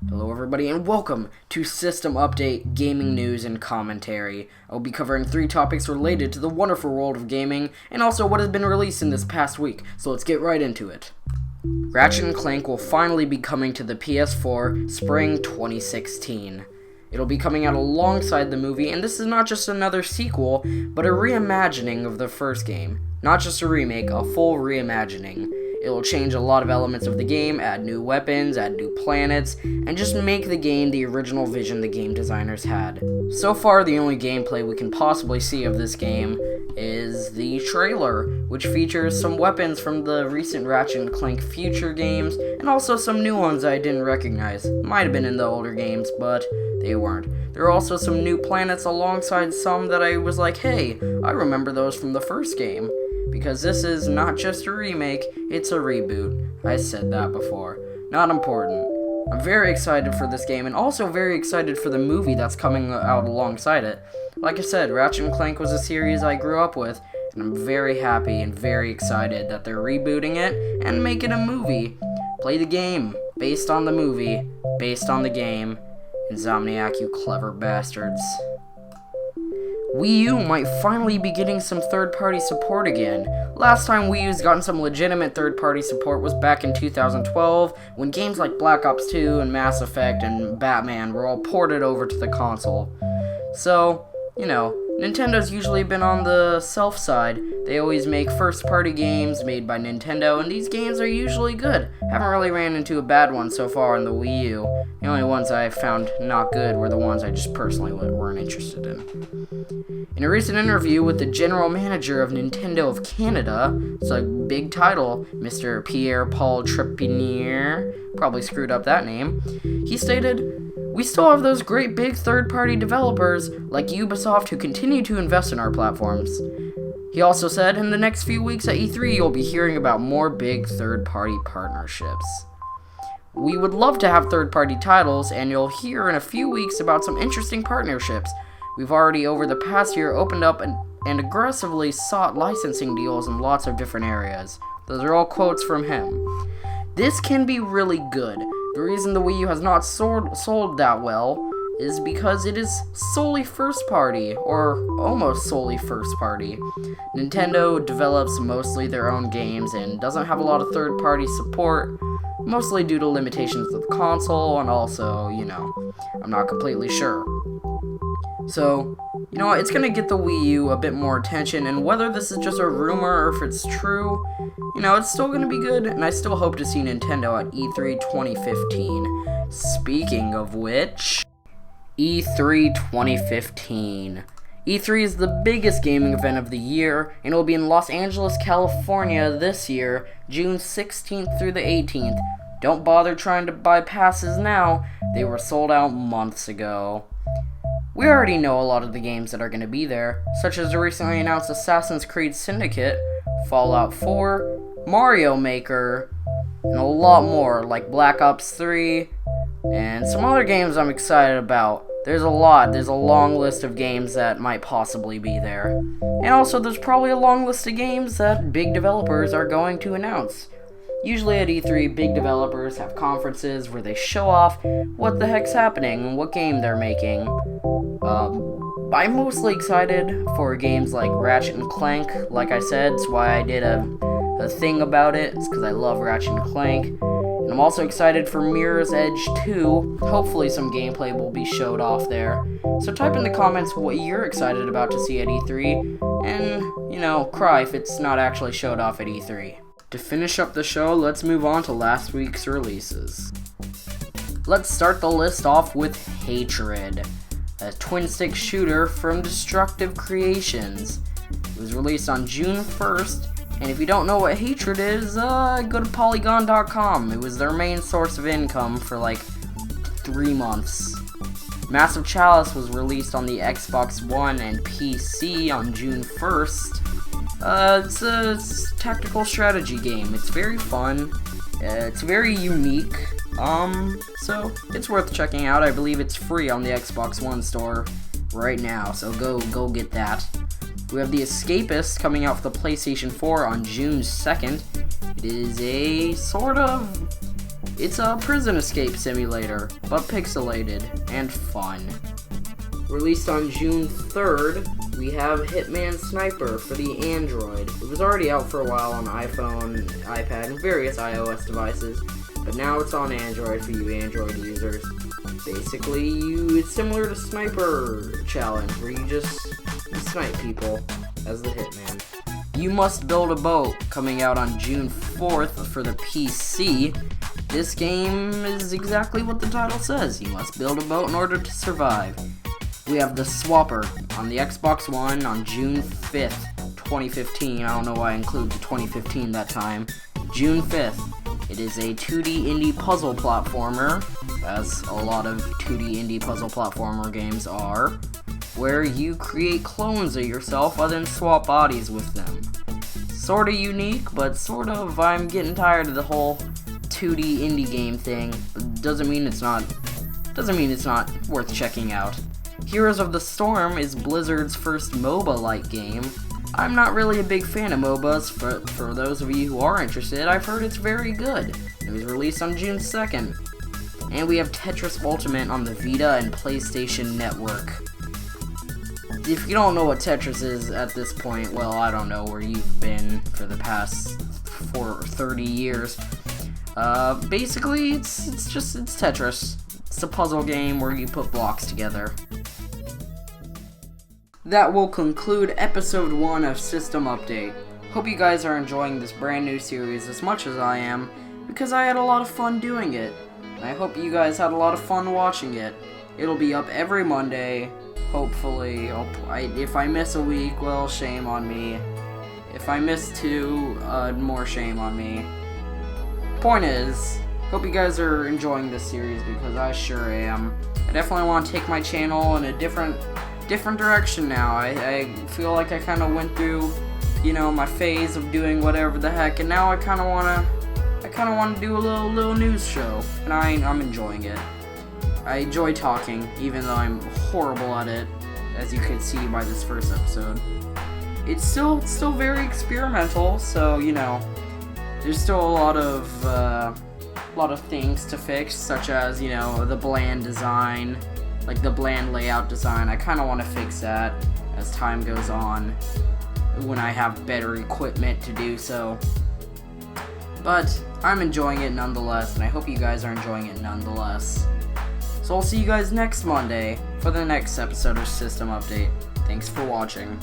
Hello everybody and welcome to System Update Gaming News and Commentary. I will be covering 3 topics related to the wonderful world of gaming and also what has been released in this past week, so let's get right into it. Ratchet Clank will finally be coming to the PS4 spring 2016. It'll be coming out alongside the movie, and this is not just another sequel, but a reimagining of the first game. Not just a remake, a full reimagining. It will change a lot of elements of the game, add new weapons, add new planets, and just make the game the original vision the game designers had. So far, the only gameplay we can possibly see of this game is the trailer, which features some weapons from the recent Ratchet Clank Future games, and also some new ones I didn't recognize. Might have been in the older games, but they weren't. There are also some new planets alongside some that I was like, hey, I remember those from the first game. Because this is not just a remake, it's a reboot. I said that before. Not important. I'm very excited for this game, and also very excited for the movie that's coming out alongside it. Like I said, Ratchet Clank was a series I grew up with, and I'm very happy and very excited that they're rebooting it and making a movie. Play the game, based on the movie, based on the game. Insomniac, you clever bastards. Wii U might finally be getting some third-party support again. Last time Wii U's gotten some legitimate third-party support was back in 2012, when games like Black Ops 2 and Mass Effect and Batman were all ported over to the console. So, Nintendo's usually been on the self side. They always make first-party games made by Nintendo, and these games are usually good. Haven't really ran into a bad one so far on the Wii U. The only ones I found not good were the ones I just personally weren't interested in. In a recent interview with the general manager of Nintendo of Canada, it's a big title, Mr. Pierre-Paul Trevenator, probably screwed up that name, he stated, "We still have those great big third-party developers like Ubisoft who continue to invest in our platforms." He also said, in the next few weeks at E3, you'll be hearing about more big third-party partnerships. We would love to have third-party titles, and you'll hear in a few weeks about some interesting partnerships. We've already, over the past year, opened up and aggressively sought licensing deals in lots of different areas. Those are all quotes from him. This can be really good. The reason the Wii U has not sold that well is because it is solely first-party, or almost solely first-party. Nintendo develops mostly their own games and doesn't have a lot of third-party support, mostly due to limitations of the console, and also, I'm not completely sure. So, it's gonna get the Wii U a bit more attention, and whether this is just a rumor or if it's true, it's still gonna be good, and I still hope to see Nintendo at E3 2015. Speaking of which, E3 2015. E3 is the biggest gaming event of the year, and it will be in Los Angeles, California this year, June 16th through the 18th. Don't bother trying to buy passes now, they were sold out months ago. We already know a lot of the games that are going to be there, such as the recently announced Assassin's Creed Syndicate, Fallout 4, Mario Maker, and a lot more, like Black Ops 3, and some other games I'm excited about. There's a long list of games that might possibly be there. And also, there's probably a long list of games that big developers are going to announce. Usually at E3, big developers have conferences where they show off what the heck's happening and what game they're making. I'm mostly excited for games like Ratchet and Clank. Like I said, it's why I did a thing about it. It's because I love Ratchet and Clank. And I'm also excited for Mirror's Edge 2. Hopefully some gameplay will be showed off there. So type in the comments what you're excited about to see at E3. And, cry if it's not actually showed off at E3. To finish up the show, let's move on to last week's releases. Let's start the list off with Hatred, a twin-stick shooter from Destructive Creations. It was released on June 1st, and if you don't know what Hatred is, go to Polygon.com. It was their main source of income for 3 months. Massive Chalice was released on the Xbox One and PC on June 1st. It's a tactical strategy game. It's very fun. It's very unique. So it's worth checking out. I believe it's free on the Xbox One store right now, so go get that. We have The Escapist coming out for the PlayStation 4 on June 2nd. It is a It's a prison escape simulator, but pixelated and fun. Released on June 3rd, we have Hitman Sniper for the Android. It was already out for a while on iPhone, iPad, and various iOS devices, but now it's on Android for you Android users. Basically, it's similar to Sniper Challenge, where you snipe people as the Hitman. You Must Build a Boat, coming out on June 4th for the PC. This game is exactly what the title says. You must build a boat in order to survive. We have The Swapper on the Xbox One on June 5th, 2015. I don't know why I include the 2015 that time. June 5th. It is a 2D indie puzzle platformer, as a lot of 2D indie puzzle platformer games are, where you create clones of yourself and then swap bodies with them. Sorta unique, but I'm getting tired of the whole 2D indie game thing. Doesn't mean it's not worth checking out. Heroes of the Storm is Blizzard's first MOBA-like game. I'm not really a big fan of MOBAs, but for those of you who are interested, I've heard it's very good. It was released on June 2nd. And we have Tetris Ultimate on the Vita and PlayStation Network. If you don't know what Tetris is at this point, well, I don't know where you've been for the past 30 years. Basically, it's Tetris. It's a puzzle game where you put blocks together. That will conclude episode 1 of System Update. Hope you guys are enjoying this brand new series as much as I am, because I had a lot of fun doing it. And I hope you guys had a lot of fun watching it. It'll be up every Monday, hopefully. If I miss a week, well, shame on me. If I miss 2, more shame on me. Point is, hope you guys are enjoying this series, because I sure am. I definitely want to take my channel in a different direction now. I feel like I kind of went through, my phase of doing whatever the heck, and now I kind of want to do a little news show, and I'm enjoying it. I enjoy talking, even though I'm horrible at it, as you could see by this first episode. It's still very experimental, so there's still a lot of things to fix, such as the bland design. Like the bland layout design, I kind of want to fix that as time goes on, when I have better equipment to do so. But I'm enjoying it nonetheless, and I hope you guys are enjoying it nonetheless. So I'll see you guys next Monday for the next episode of System Update. Thanks for watching.